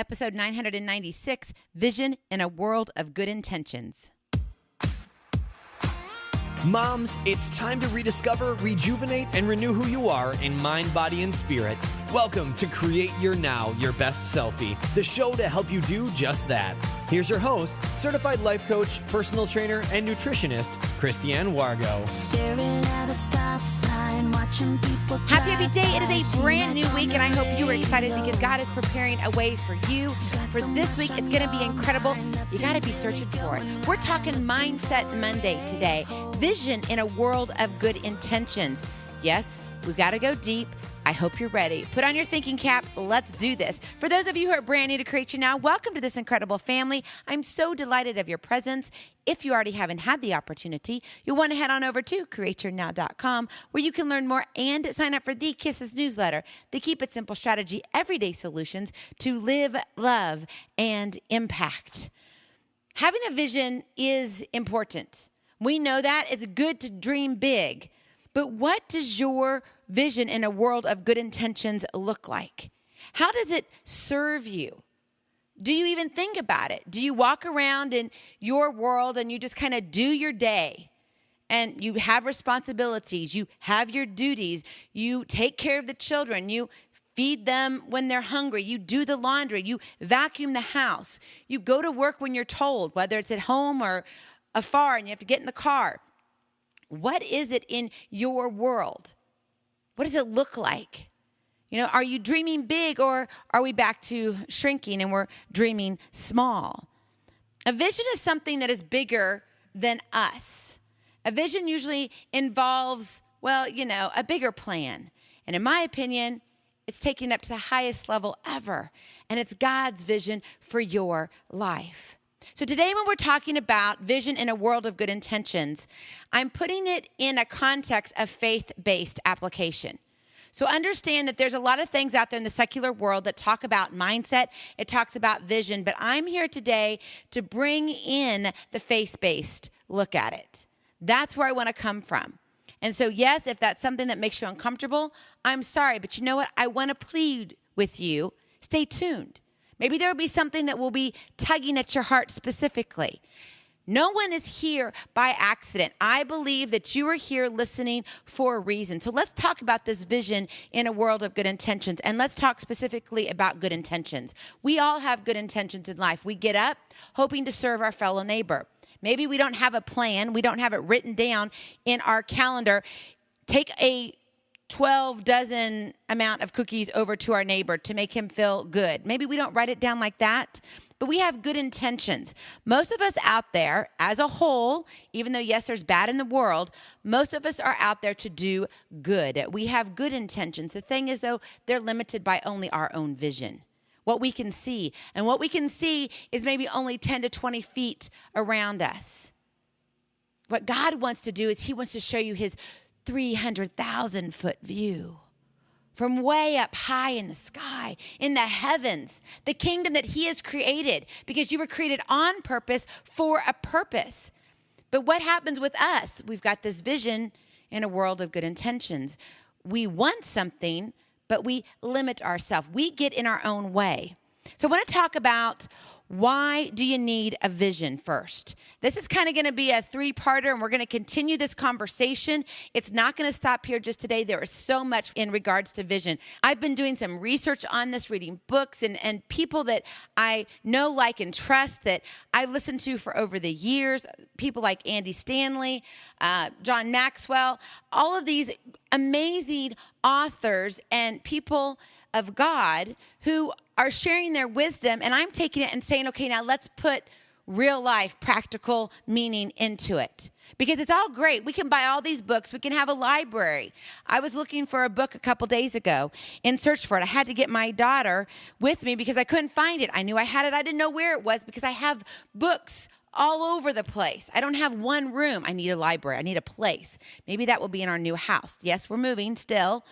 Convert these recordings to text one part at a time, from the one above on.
episode 996, Vision in a World of Good Intentions. Moms, it's time to rediscover, rejuvenate, and renew who you are in mind, body, and spirit. Welcome to Create Your Now, Your Best Selfie, the show to help you do just that. Here's your host, certified life coach, personal trainer, and nutritionist, Christiane Wargo. Staring at a stop sign, watching people Happy day. It is a brand new week, and I hope you are excited because God is preparing a way for you. For this week, it's going to be incredible. You got to be searching for it. We're talking Mindset Monday today. Vision in a world of good intentions. Yes, we've got to go deep. I hope you're ready. Put on your thinking cap. Let's do this. For those of you who are brand new to Create Your Now, welcome to this incredible family. I'm so delighted of your presence. If you already haven't had the opportunity, you'll want to head on over to createyournow.com where you can learn more and sign up for the Kisses newsletter, the Keep It Simple Strategy Everyday Solutions to live, love, and impact. Having a vision is important. We know that. It's good to dream big. But what does your vision in a world of good intentions look like? How does it serve you? Do you even think about it? Do you walk around in your world and you just kind of do your day? And you have responsibilities, you have your duties, you take care of the children, you feed them when they're hungry, you do the laundry, you vacuum the house, you go to work when you're told, whether it's at home or afar and you have to get in the car. What is it in your world? What does it look like? You know, are you dreaming big or are we back to shrinking and we're dreaming small? A vision is something that is bigger than us. A vision usually involves, a bigger plan. And in my opinion, it's taken it up to the highest level ever. And it's God's vision for your life. So today when we're talking about vision in a world of good intentions, I'm putting it in a context of faith-based application. So understand that there's a lot of things out there in the secular world that talk about mindset, it talks about vision, but I'm here today to bring in the faith-based look at it. That's where I want to come from. And so yes, if that's something that makes you uncomfortable, I'm sorry, but you know what? I want to plead with you, stay tuned. Maybe there will be something that will be tugging at your heart specifically. No one is here by accident. I believe that you are here listening for a reason. So let's talk about this vision in a world of good intentions. And let's talk specifically about good intentions. We all have good intentions in life. We get up hoping to serve our fellow neighbor. Maybe we don't have a plan. We don't have it written down in our calendar. Take a 12 dozen amount of cookies over to our neighbor to make him feel good. Maybe we don't write it down like that, but we have good intentions. Most of us out there as a whole, even though yes, there's bad in the world, most of us are out there to do good. We have good intentions. The thing is though, they're limited by only our own vision, what we can see. And what we can see is maybe only 10 to 20 feet around us. What God wants to do is he wants to show you his 300,000 foot view from way up high in the sky, in the heavens, the kingdom that he has created because you were created on purpose for a purpose. But what happens with us? We've got this vision in a world of good intentions. We want something, but we limit ourselves. We get in our own way. So I want to talk about why do you need a vision first? This is kind of going to be a three-parter, and we're going to continue this conversation. It's not going to stop here just today. There is so much in regards to vision. I've been doing some research on this, reading books, and people that I know, like, and trust that I've listened to for over the years, people like Andy Stanley, John Maxwell, all of these amazing authors and people of God who are sharing their wisdom, and I'm taking it and saying, okay, now let's put real life, practical meaning into it. Because it's all great. We can buy all these books. We can have a library. I was looking for a book a couple days ago in search for it. I had to get my daughter with me because I couldn't find it. I knew I had it. I didn't know where it was because I have books all over the place. I don't have one room. I need a library. I need a place. Maybe that will be in our new house. Yes, we're moving still.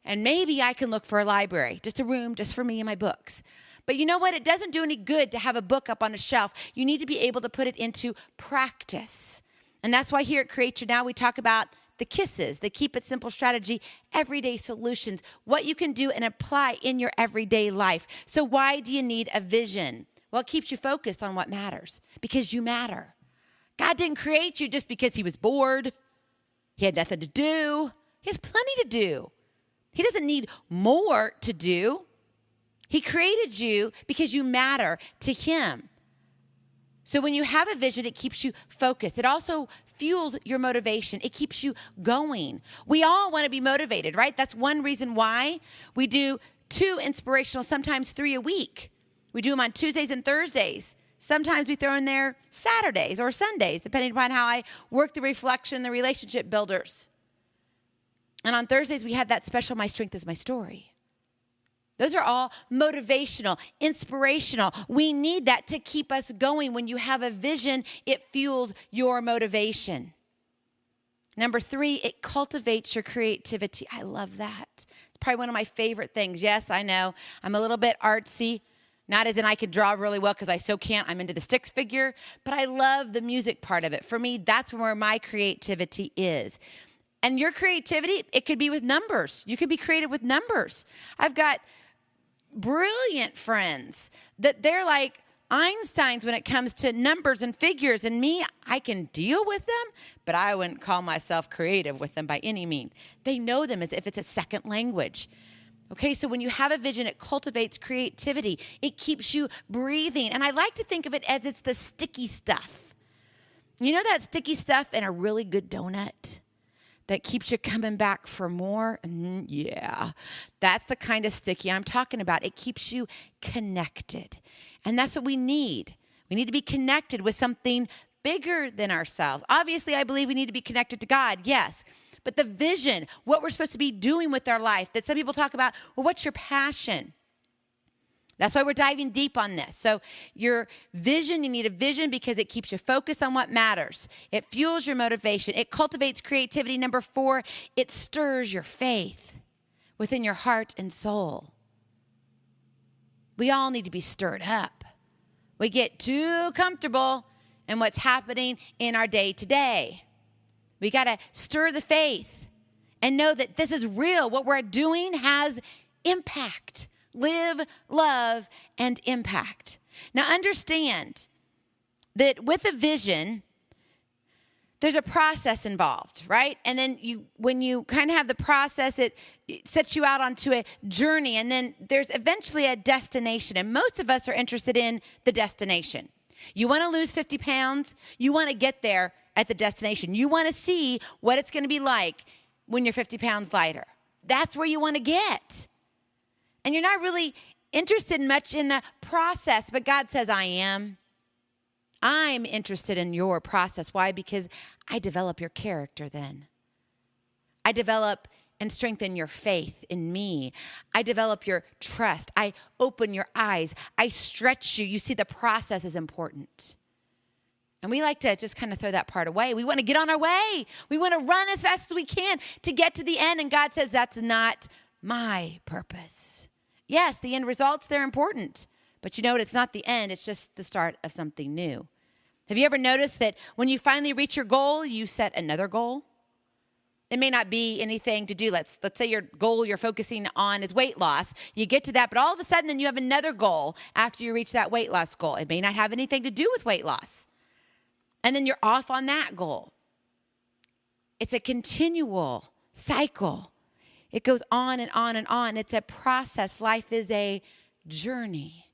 And maybe I can look for a library, just a room just for me and my books. But you know what? It doesn't do any good to have a book up on a shelf. You need to be able to put it into practice. And that's why here at Create Your Now, we talk about the kisses, the keep it simple strategy, everyday solutions, what you can do and apply in your everyday life. So why do you need a vision? Well, it keeps you focused on what matters because you matter. God didn't create you just because he was bored. He had nothing to do. He has plenty to do. He doesn't need more to do. He created you because you matter to him. So when you have a vision, it keeps you focused. It also fuels your motivation. It keeps you going. We all want to be motivated, right? That's one reason why we do 2 inspirational, sometimes 3 a week. We do them on Tuesdays and Thursdays. Sometimes we throw in there Saturdays or Sundays, depending upon how I work the reflection, the relationship builders. And on Thursdays, we have that special My Strength is My Story. Those are all motivational, inspirational. We need that to keep us going. When you have a vision, it fuels your motivation. Number 3, it cultivates your creativity. I love that. It's probably one of my favorite things. Yes, I know. I'm a little bit artsy. Not as in I can draw really well because I so can't. I'm into the stick figure. But I love the music part of it. For me, that's where my creativity is. And your creativity, it could be with numbers. You can be creative with numbers. I've got brilliant friends that they're like Einsteins when it comes to numbers and figures. And me, I can deal with them, but I wouldn't call myself creative with them by any means. They know them as if it's a second language. Okay, so when you have a vision, it cultivates creativity. It keeps you breathing. And I like to think of it as it's the sticky stuff. You know that sticky stuff in a really good donut that keeps you coming back for more? Yeah, that's the kind of sticky I'm talking about. It keeps you connected. And that's what we need. We need to be connected with something bigger than ourselves. Obviously, I believe we need to be connected to God, yes. But the vision, what we're supposed to be doing with our life, that some people talk about, well, what's your passion? That's why we're diving deep on this. So your vision, you need a vision because it keeps you focused on what matters. It fuels your motivation. It cultivates creativity. Number 4, it stirs your faith within your heart and soul. We all need to be stirred up. We get too comfortable in what's happening in our day to day. We got to stir the faith and know that this is real. What we're doing has impact. Live, love, and impact. Now understand that with a vision, there's a process involved, right? And then when you kind of have the process, it sets you out onto a journey. And then there's eventually a destination. And most of us are interested in the destination. You want to lose 50 pounds. You want to get there at the destination. You want to see what it's going to be like when you're 50 pounds lighter. That's where you want to get. And you're not really interested much in the process, but God says, I am. I'm interested in your process. Why? Because I develop your character then. I develop and strengthen your faith in me. I develop your trust. I open your eyes. I stretch you. You see, the process is important. And we like to just kind of throw that part away. We want to get on our way. We want to run as fast as we can to get to the end. And God says, that's not my purpose. Yes, the end results, they're important. But you know what? It's not the end. It's just the start of something new. Have you ever noticed that when you finally reach your goal, you set another goal? It may not be anything to do. Let's say your goal you're focusing on is weight loss. You get to that, but all of a sudden then you have another goal after you reach that weight loss goal. It may not have anything to do with weight loss. And then you're off on that goal. It's a continual cycle. It goes on and on and on. It's a process. Life is a journey.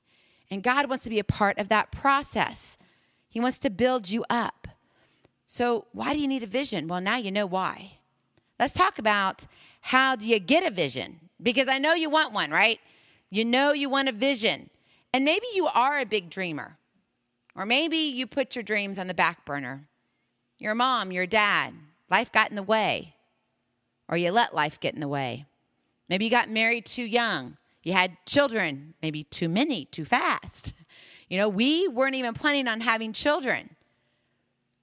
And God wants to be a part of that process. He wants to build you up. So why do you need a vision? Well, now you know why. Let's talk about how do you get a vision? Because I know you want one, right? You know you want a vision. And maybe you are a big dreamer. Or maybe you put your dreams on the back burner. You're a mom, you're a dad. Life got in the way. Or you let life get in the way. Maybe you got married too young. You had children, maybe too many, too fast. You know, we weren't even planning on having children.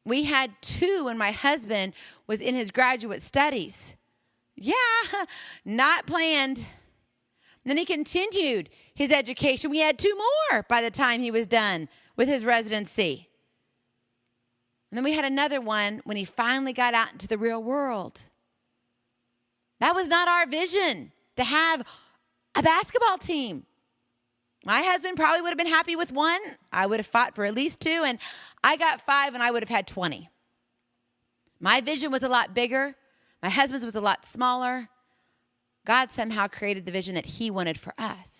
We had 2 when my husband was in his graduate studies. Yeah, not planned. And then he continued his education. We had 2 more by the time he was done with his residency. And then we had another one when he finally got out into the real world. That was not our vision, to have a basketball team. My husband probably would have been happy with one. I would have fought for at least two, and I got 5, and I would have had 20. My vision was a lot bigger. My husband's was a lot smaller. God somehow created the vision that he wanted for us.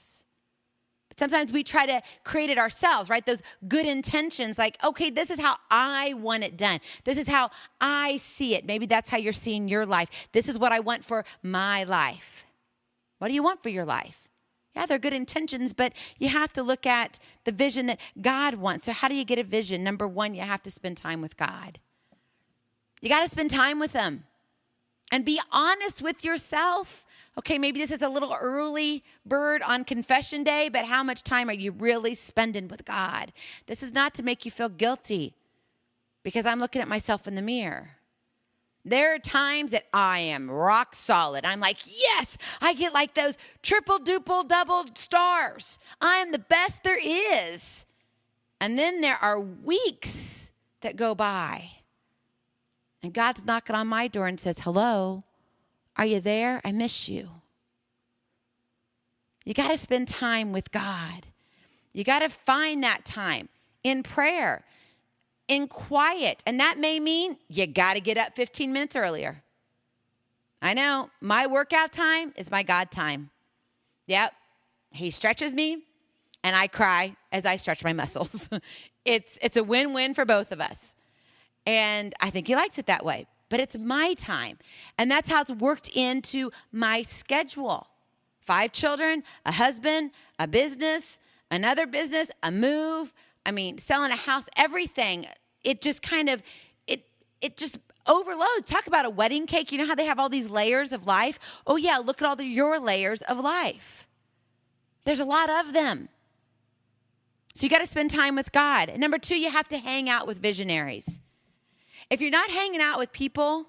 But sometimes we try to create it ourselves, right? Those good intentions, like, okay, this is how I want it done. This is how I see it. Maybe that's how you're seeing your life. This is what I want for my life. What do you want for your life? Yeah, they're good intentions, but you have to look at the vision that God wants. So how do you get a vision? Number 1, you have to spend time with God. You got to spend time with him and be honest with yourself. Okay, maybe this is a little early bird on confession day, but how much time are you really spending with God? This is not to make you feel guilty because I'm looking at myself in the mirror. There are times that I am rock solid. I'm like, yes, I get like those triple, duple, double stars. I'm the best there is. And then there are weeks that go by. And God's knocking on my door and says, hello, are you there? I miss you. You got to spend time with God. You got to find that time in prayer, in quiet. And that may mean you got to get up 15 minutes earlier. I know my workout time is my God time. Yep. He stretches me and I cry as I stretch my muscles. It's a win-win for both of us. And I think he likes it that way. But it's my time. And that's how it's worked into my schedule. 5 children, a husband, a business, another business, a move. I mean, selling a house, everything. It just kind of, it just overloads. Talk about a wedding cake. You know how they have all these layers of life? Oh yeah, look at all your layers of life. There's a lot of them. So you got to spend time with God. And number 2, you have to hang out with visionaries. If you're not hanging out with people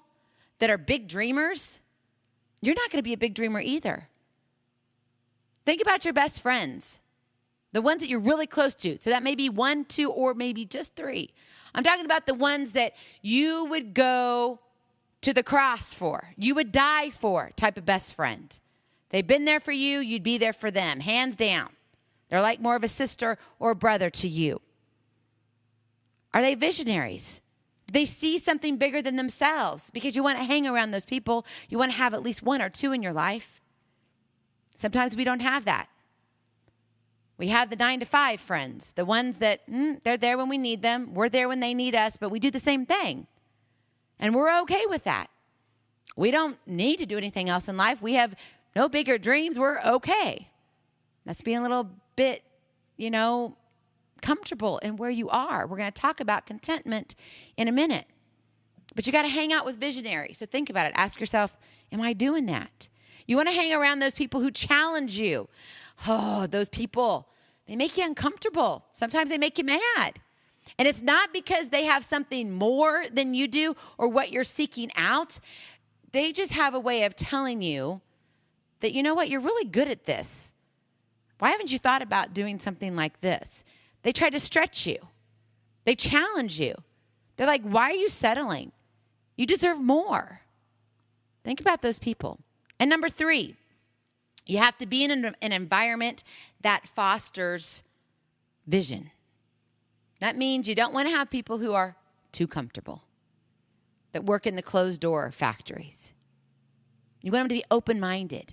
that are big dreamers, you're not going to be a big dreamer either. Think about your best friends, the ones that you're really close to. So that may be 1, 2, or maybe just 3. I'm talking about the ones that you would go to the cross for, you would die for type of best friend. They've been there for you, you'd be there for them, hands down. They're like more of a sister or brother to you. Are they visionaries? They see something bigger than themselves because you want to hang around those people. You want to have at least 1 or 2 in your life. Sometimes we don't have that. We have the 9-to-5 friends, the ones that they're there when we need them. We're there when they need us, but we do the same thing. And we're okay with that. We don't need to do anything else in life. We have no bigger dreams. We're okay. That's being a little bit, comfortable in where you are. We're going to talk about contentment in a minute. But you got to hang out with visionaries. So think about it. Ask yourself, am I doing that? You want to hang around those people who challenge you. Oh, those people, they make you uncomfortable. Sometimes they make you mad. And it's not because they have something more than you do or what you're seeking out. They just have a way of telling you that, you know what, you're really good at this. Why haven't you thought about doing something like this? They try to stretch you. They challenge you. They're like, why are you settling? You deserve more. Think about those people. And number 3, you have to be in an environment that fosters vision. That means you don't want to have people who are too comfortable, that work in the closed door factories. You want them to be open-minded,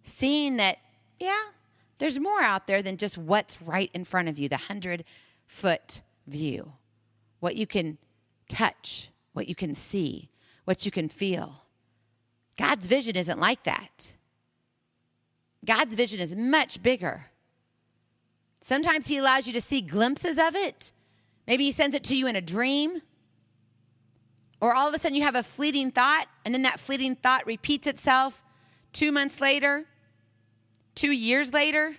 seeing that, there's more out there than just what's right in front of you, the 100-foot view, what you can touch, what you can see, what you can feel. God's vision isn't like that. God's vision is much bigger. Sometimes he allows you to see glimpses of it. Maybe he sends it to you in a dream. Or all of a sudden you have a fleeting thought, and then that fleeting thought repeats itself 2 months later, 2 years later,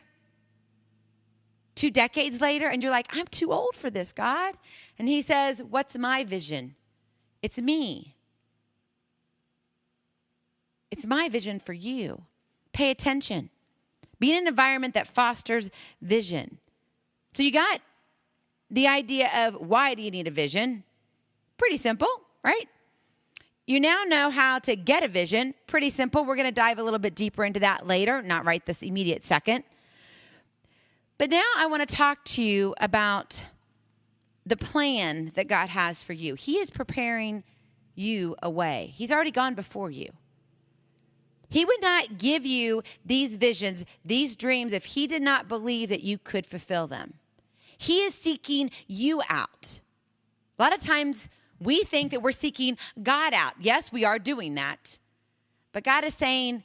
2 decades later, and you're like, I'm too old for this, God. And he says, what's my vision? It's me. It's my vision for you. Pay attention. Be in an environment that fosters vision. So you got the idea of why do you need a vision? Pretty simple, right? you now know how to get a vision. Pretty simple. We're going to dive a little bit deeper into that later, not right this immediate second. But now I want to talk to you about the plan that God has for you. He is preparing you a way. He's already gone before you. He would not give you these visions, these dreams, if he did not believe that you could fulfill them. He is seeking you out. A lot of times we think that we're seeking God out. Yes, we are doing that. But God is saying,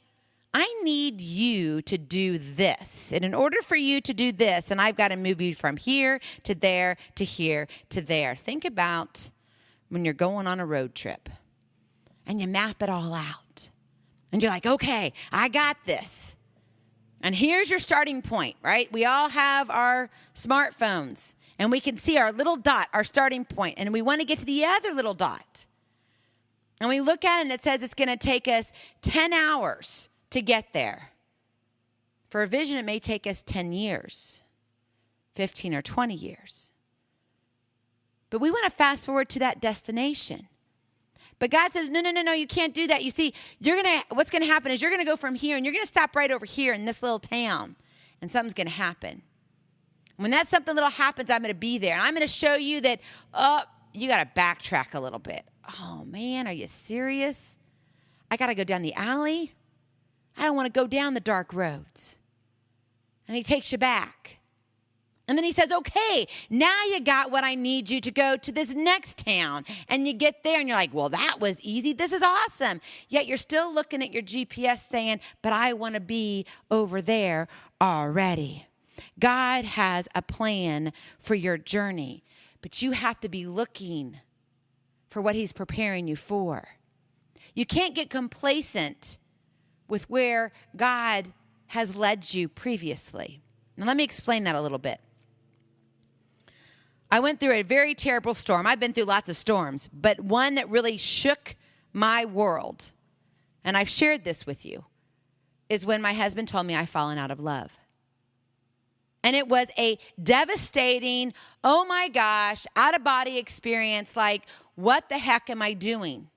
I need you to do this. And in order for you to do this, and I've got to move you from here to there to here to there. Think about when you're going on a road trip and you map it all out. And you're like, okay, I got this. And here's your starting point, right? We all have our smartphones. And we can see our little dot, our starting point. And we want to get to the other little dot. And we look at it and it says it's going to take us 10 hours to get there. For a vision, it may take us 10 years, 15 or 20 years. But we want to fast forward to that destination. But God says, no, you can't do that. You see, what's going to happen is you're going to go from here and you're going to stop right over here in this little town. And something's going to happen. When that something little happens, I'm going to be there. And I'm going to show you that, you got to backtrack a little bit. Oh, man, are you serious? I got to go down the alley? I don't want to go down the dark roads. And he takes you back. And then he says, okay, now you got what I need you to go to this next town. And you get there and you're like, well, that was easy. This is awesome. Yet you're still looking at your GPS saying, but I want to be over there already. God has a plan for your journey, but you have to be looking for what he's preparing you for. You can't get complacent with where God has led you previously. Now, let me explain that a little bit. I went through a very terrible storm. I've been through lots of storms, but one that really shook my world, and I've shared this with you, is when my husband told me I'd fallen out of love. And it was a devastating, oh my gosh, out-of-body experience, like, what the heck am I doing?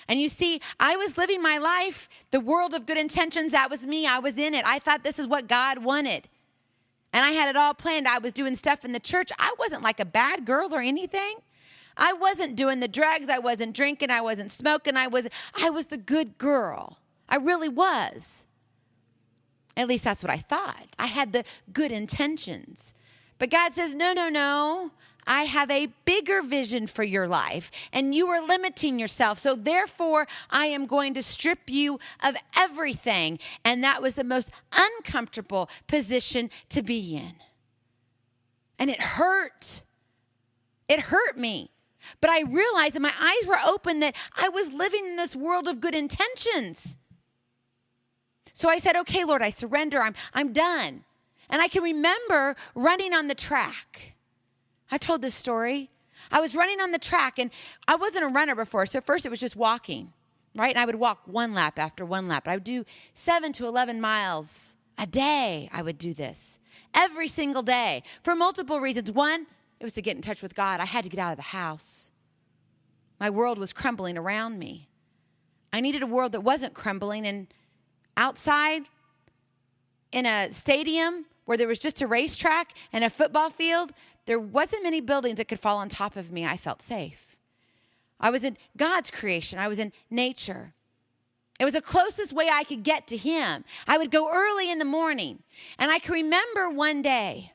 And you see, I was living my life, the world of good intentions, that was me. I was in it. I thought this is what God wanted. And I had it all planned. I was doing stuff in the church. I wasn't like a bad girl or anything. I wasn't doing the drugs. I wasn't drinking. I wasn't smoking. I was the good girl. I really was. At least that's what I thought. I had the good intentions. But God says, no. I have a bigger vision for your life, and you are limiting yourself. So therefore, I am going to strip you of everything. And that was the most uncomfortable position to be in. And it hurt. It hurt me. But I realized, and my eyes were open, that I was living in this world of good intentions. So I said, okay, Lord, I surrender. I'm done. And I can remember running on the track. I told this story. I was running on the track, and I wasn't a runner before. So first it was just walking, right? And I would walk one lap after one lap. I would do 7 to 11 miles a day. I would do this every single day for multiple reasons. One, it was to get in touch with God. I had to get out of the house. My world was crumbling around me. I needed a world that wasn't crumbling. And outside in a stadium where there was just a racetrack and a football field, there wasn't many buildings that could fall on top of me. I felt safe. I was in God's creation. I was in nature. It was the closest way I could get to him. I would go early in the morning. And I can remember one day,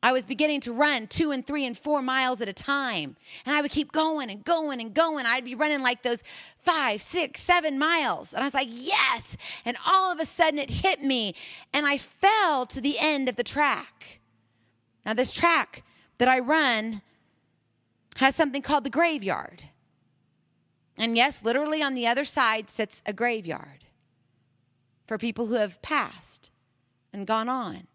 I was beginning to run 2 and 3 and 4 miles at a time. And I would keep going and going and going. I'd be running like those 5, 6, 7 miles. And I was like, yes. And all of a sudden it hit me. And I fell to the end of the track. Now, this track that I run has something called the graveyard. And yes, literally on the other side sits a graveyard for people who have passed and gone on.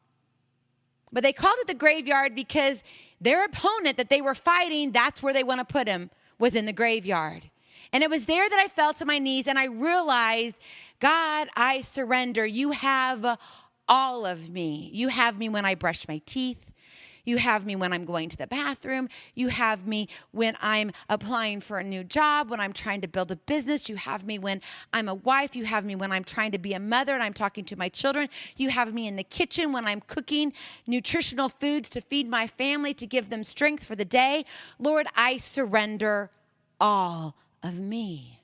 But they called it the graveyard because their opponent that they were fighting, that's where they want to put him, was in the graveyard. And it was there that I fell to my knees and I realized, God, I surrender. You have all of me. You have me when I brush my teeth. You have me when I'm going to the bathroom. You have me when I'm applying for a new job, when I'm trying to build a business. You have me when I'm a wife. You have me when I'm trying to be a mother and I'm talking to my children. You have me in the kitchen when I'm cooking nutritional foods to feed my family, to give them strength for the day. Lord, I surrender all of me.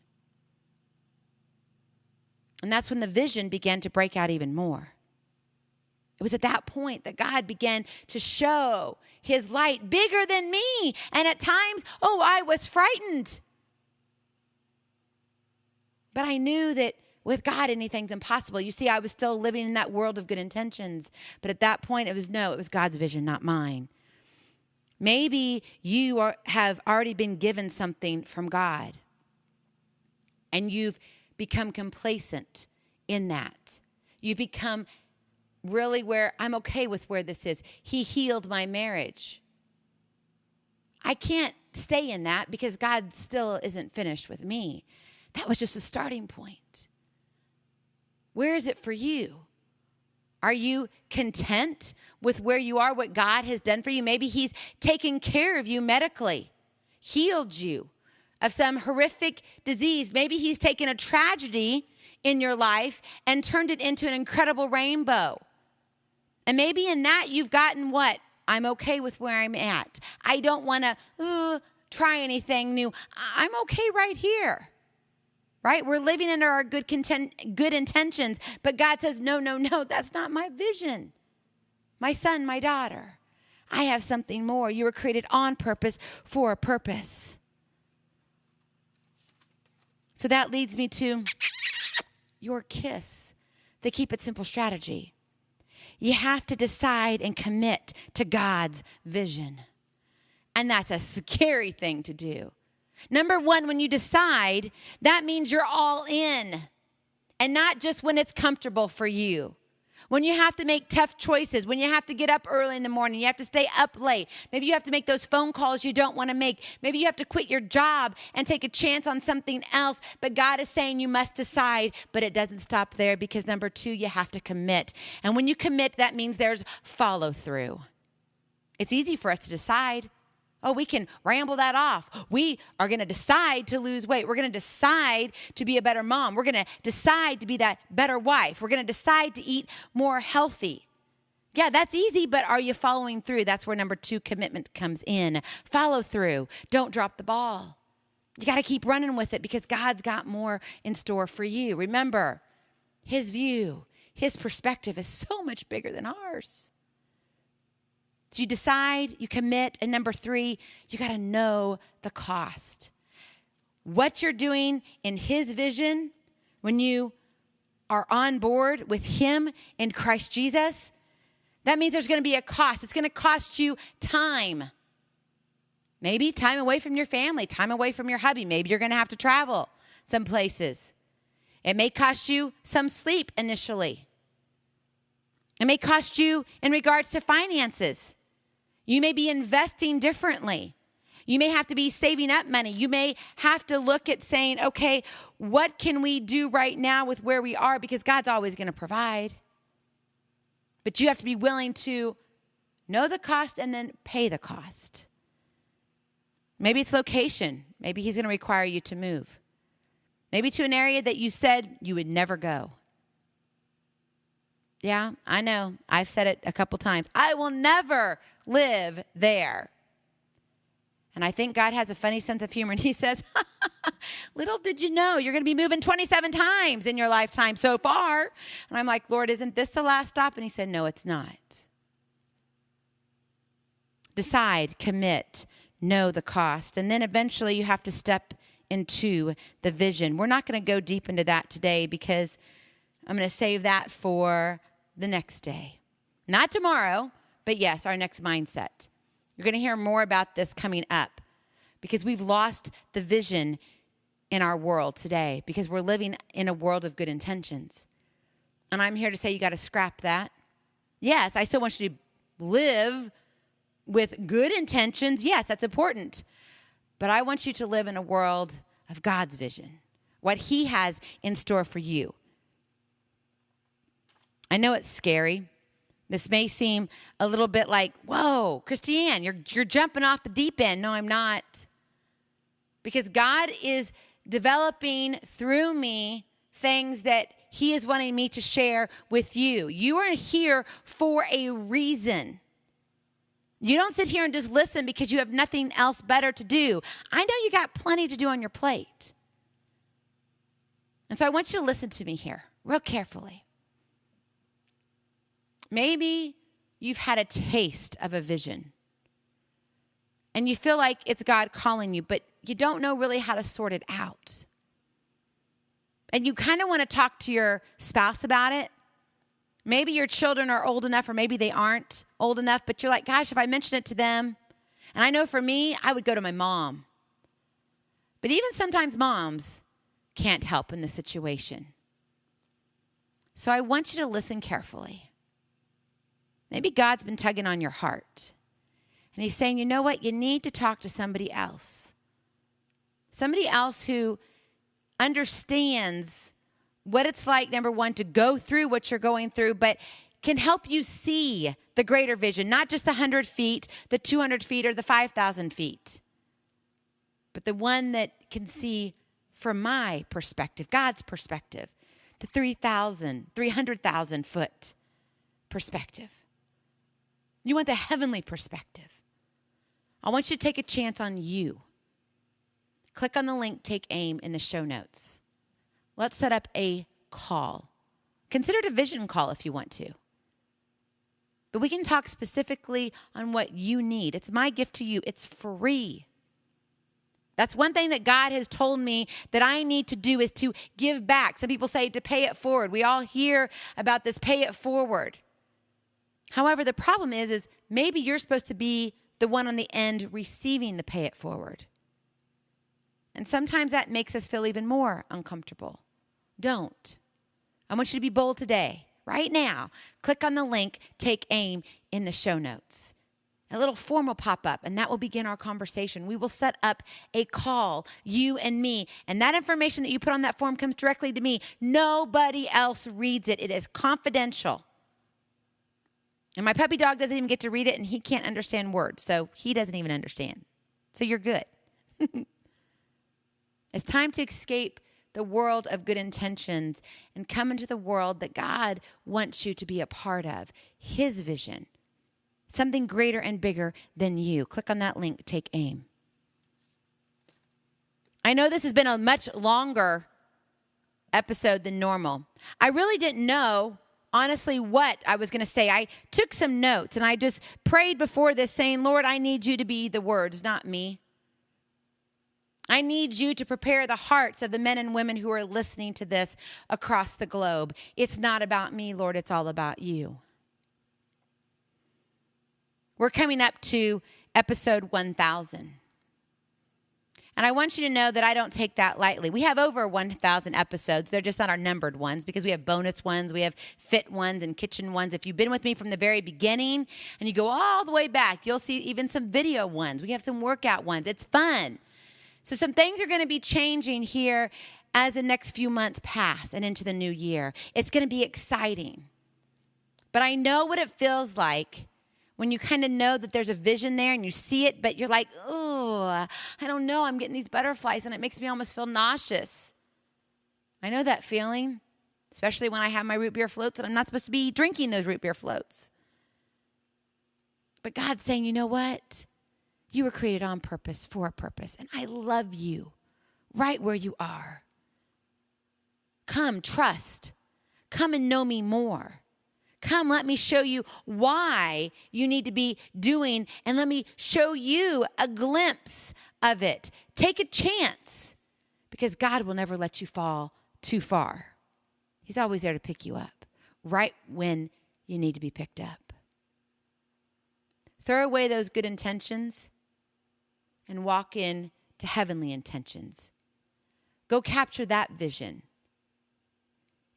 And that's when the vision began to break out even more. It was at that point that God began to show his light bigger than me. And at times, I was frightened. But I knew that with God, anything's impossible. You see, I was still living in that world of good intentions. But at that point, it was God's vision, not mine. Maybe you have already been given something from God. And you've become complacent in that. You've become really where I'm okay with where this is. He healed my marriage. I can't stay in that because God still isn't finished with me. That was just a starting point. Where is it for you? Are you content with where you are, what God has done for you? Maybe he's taken care of you medically, healed you of some horrific disease. Maybe he's taken a tragedy in your life and turned it into an incredible rainbow. And maybe in that you've gotten what? I'm okay with where I'm at. I don't want to try anything new. I'm okay right here. Right? We're living under our good intentions, but God says, no, that's not my vision. My son, my daughter, I have something more. You were created on purpose for a purpose. So that leads me to your KISS, the Keep It Simple strategy. You have to decide and commit to God's vision. And that's a scary thing to do. Number one, when you decide, that means you're all in. And not just when it's comfortable for you. When you have to make tough choices, when you have to get up early in the morning, you have to stay up late. Maybe you have to make those phone calls you don't want to make. Maybe you have to quit your job and take a chance on something else. But God is saying you must decide, but it doesn't stop there because number two, you have to commit. And when you commit, that means there's follow through. It's easy for us to decide. We can ramble that off. We are going to decide to lose weight. We're going to decide to be a better mom. We're going to decide to be that better wife. We're going to decide to eat more healthy. Yeah, that's easy, but are you following through? That's where number two, commitment comes in. Follow through. Don't drop the ball. You got to keep running with it because God's got more in store for you. Remember, his view, his perspective is so much bigger than ours. So you decide, you commit, and number three, you got to know the cost. What you're doing in his vision when you are on board with him in Christ Jesus, that means there's going to be a cost. It's going to cost you time. Maybe time away from your family, time away from your hubby. Maybe you're going to have to travel some places. It may cost you some sleep initially. It may cost you in regards to finances. You may be investing differently. You may have to be saving up money. You may have to look at saying, okay, what can we do right now with where we are? Because God's always going to provide. But you have to be willing to know the cost and then pay the cost. Maybe it's location. Maybe he's going to require you to move. Maybe to an area that you said you would never go. Yeah, I know. I've said it a couple times. I will never live there. And I think God has a funny sense of humor. And he says, little did you know, you're going to be moving 27 times in your lifetime so far. And I'm like, Lord, isn't this the last stop? And he said, no, it's not. Decide, commit, know the cost. And then eventually you have to step into the vision. We're not going to go deep into that today because I'm going to save that for the next day. Not tomorrow, but yes, our next mindset. You're going to hear more about this coming up because we've lost the vision in our world today because we're living in a world of good intentions. And I'm here to say you got to scrap that. Yes, I still want you to live with good intentions. Yes, that's important. But I want you to live in a world of God's vision, what he has in store for you. I know it's scary, This may seem a little bit like, whoa, Christiane, you're jumping off the deep end. No, I'm not. Because God is developing through me things that he is wanting me to share with you. You are here for a reason. You don't sit here and just listen because you have nothing else better to do. I know you got plenty to do on your plate. And so I want you to listen to me here real carefully. Maybe you've had a taste of a vision and you feel like it's God calling you, but you don't know really how to sort it out. And you kind of want to talk to your spouse about it. Maybe your children are old enough, or maybe they aren't old enough, but you're like, gosh, if I mention it to them, and I know for me, I would go to my mom. But even sometimes moms can't help in the situation. So I want you to listen carefully. Maybe God's been tugging on your heart. And he's saying, you know what? You need to talk to somebody else. Somebody else who understands what it's like, number one, to go through what you're going through, but can help you see the greater vision, not just the 100 feet, the 200 feet, or the 5,000 feet, but the one that can see from my perspective, God's perspective, the 300,000 foot perspective. You want the heavenly perspective. I want you to take a chance on you. Click on the link, Take Aim, in the show notes. Let's set up a call. Consider it a vision call if you want to. But we can talk specifically on what you need. It's my gift to you. It's free. That's one thing that God has told me that I need to do, is to give back. Some people say to pay it forward. We all hear about this pay it forward. However, the problem is maybe you're supposed to be the one on the end receiving the pay it forward. And sometimes that makes us feel even more uncomfortable. Don't. I want you to be bold today, right now. Click on the link, Take Aim, in the show notes. A little form will pop up, and that will begin our conversation. We will set up a call, you and me, and that information that you put on that form comes directly to me. Nobody else reads it. It is confidential. And my puppy dog doesn't even get to read it, and he can't understand words, so he doesn't even understand. So you're good. It's time to escape the world of good intentions and come into the world that God wants you to be a part of, his vision, something greater and bigger than you. Click on that link, Take Aim. I know this has been a much longer episode than normal. I really didn't know, honestly, what I was going to say. I took some notes and I just prayed before this saying, Lord, I need you to be the words, not me. I need you to prepare the hearts of the men and women who are listening to this across the globe. It's not about me, Lord. It's all about you. We're coming up to episode 1,000. And I want you to know that I don't take that lightly. We have over 1,000 episodes. They're just not our numbered ones because we have bonus ones, we have fit ones and kitchen ones. If you've been with me from the very beginning and you go all the way back, you'll see even some video ones. We have some workout ones. It's fun. So some things are going to be changing here as the next few months pass and into the new year. It's going to be exciting. But I know what it feels like when you kind of know that there's a vision there and you see it, but you're like, oh, I don't know. I'm getting these butterflies and it makes me almost feel nauseous. I know that feeling, especially when I have my root beer floats and I'm not supposed to be drinking those root beer floats. But God's saying, you know what? You were created on purpose, for a purpose, and I love you right where you are. Come, trust. Come and know me more. Come, let me show you why you need to be doing, and let me show you a glimpse of it. Take a chance, because God will never let you fall too far. He's always there to pick you up, right when you need to be picked up. Throw away those good intentions and walk in to heavenly intentions. Go capture that vision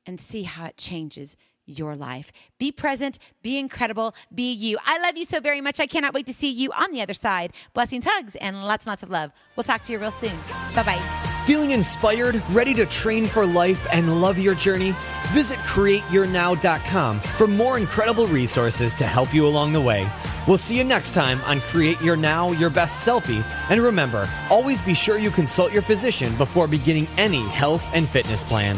and see how it changes your life. Be present, be incredible, be you. I love you so very much. I cannot wait to see you on the other side. Blessings, hugs, and lots and lots of love. We'll talk to you real soon. Bye-bye. Feeling inspired, ready to train for life, and love your journey? Visit CreateYourNow.com for more incredible resources to help you along the way. We'll see you next time on Create Your Now, Your Best Selfie. And remember, always be sure you consult your physician before beginning any health and fitness plan.